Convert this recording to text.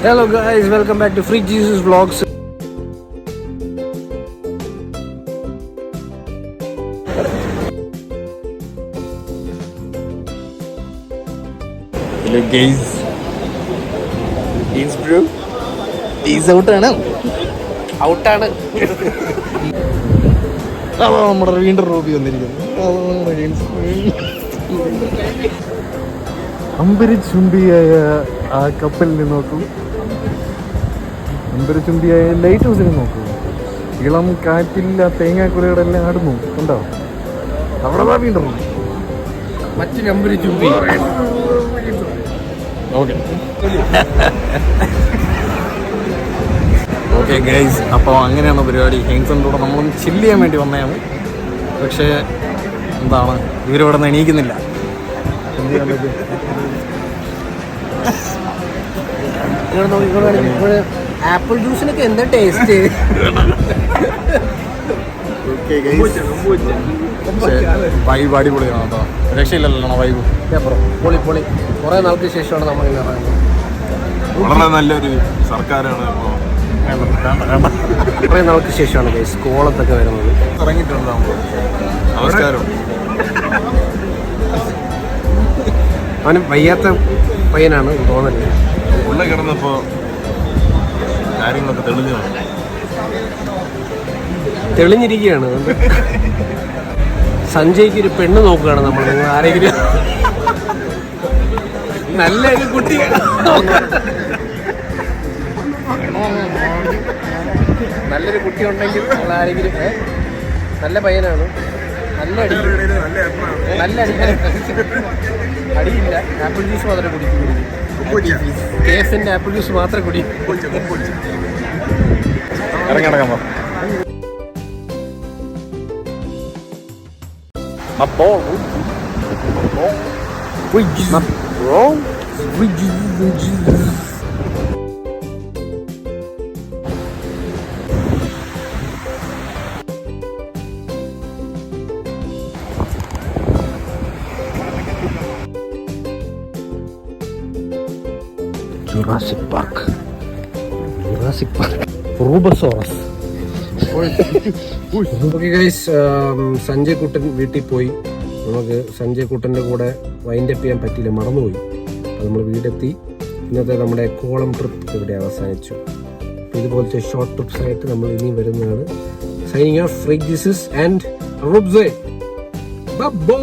Hello guys, welcome back to Freak Jesus Vlogs. Hello guys. He's bro. He's out ആണ്. ഔട്ടാണ്. അതാ നമ്മുടെ വീണ്ടും Ruby വന്നിരിക്കുന്നു. അമ്പരചുംബിയായ ആ കപ്പലിനെ നോക്കൂ. അമ്പരചുംബിയായ ലൈറ്റ് ഹൗസിനെ നോക്കൂ. ഇളം കാറ്റില്ല തേങ്ങാക്കുലയുടെ എല്ലാം ആടുന്നു ഉണ്ടോ? അവിടെ വീണ്ടും റൂബി. മറ്റൊരു അമ്പരചുംബി. ഓക്കെ ഗൈസ്, അപ്പോൾ അങ്ങനെയാണ് പരിപാടി. ഹെങ്സൻ്റെ കൂടെ നമ്മളൊന്ന് ചില്ല് ചെയ്യാൻ വേണ്ടി വന്നതാണ്. പക്ഷേ എന്താണ്, ഇവരിവിടെ നിന്ന് എണീക്കുന്നില്ല. എന്ത് ചെയ്യാൻ പറ്റും? ആപ്പിൾ ജ്യൂസിനൊക്കെ എന്താ ടേസ്റ്റ്? ഓക്കെ ഗൈസ്, വൈബ് അടിപൊളിയാണ് കേട്ടോ. രക്ഷയില്ലല്ലോ വൈബ്. പൊളി പൊളി. കുറേ നാൾക്ക് ശേഷമാണ് നമ്മൾ ഇറങ്ങുന്നത്. വളരെ നല്ലൊരു സർക്കാരാണ്. കുറേ നാൾക്ക് ശേഷമാണ് ഗൈസ് കോളത്തൊക്കെ വരുന്നത്. ഇറങ്ങിയിട്ടുണ്ട് നമ്മൾ. നമസ്കാരം. അവന് വയ്യാത്ത പയ്യനാണ് തോന്നുന്നത്. ഉള്ള കിടന്നപ്പോൾ കാര്യങ്ങളൊക്കെ തെളിഞ്ഞിരിക്കുകയാണ്. സഞ്ജയ്ക്ക് ഒരു പെണ്ണ് നോക്കുകയാണ് നമ്മൾ. നിങ്ങൾ ആരെങ്കിലും നല്ലൊരു കുട്ടി നല്ലൊരു കുട്ടി ഉണ്ടെങ്കിൽ നിങ്ങൾ ആരെങ്കിലും. നല്ല പയ്യനാണ്. നല്ല അടിയില്ല. ആപ്പിൾ ജ്യൂസ് മാത്രമേ കുടിക്കൂ. കേസിന്റെ ആപ്പിൾ ജ്യൂസ് മാത്രമേ കുടിക്കൂ. ഇറങ്ങിടക്കാൻ Jurassic Park. Rubosaurus. Okay guys, Sanjay Kuttan വീട്ടിൽ പോയി. നമുക്ക് സഞ്ജയ് കുട്ടൻ്റെ കൂടെ വൈൻഡ് അപ്പ് ചെയ്യാൻ പറ്റിയില്ല, മറന്നുപോയി. അപ്പോൾ നമ്മൾ വീടെത്തി. ഇന്നത്തെ നമ്മുടെ കോളം ട്രിപ്പ് ഇവിടെ അവസാനിച്ചു. അപ്പോൾ ഇതുപോലത്തെ ഷോർട്ട് ട്രിപ്സ് ആയിട്ട് നമ്മൾ ഇനിയും വരുന്നതാണ്. Signing off freak Jesus and റൂബ്സേ. Bye by.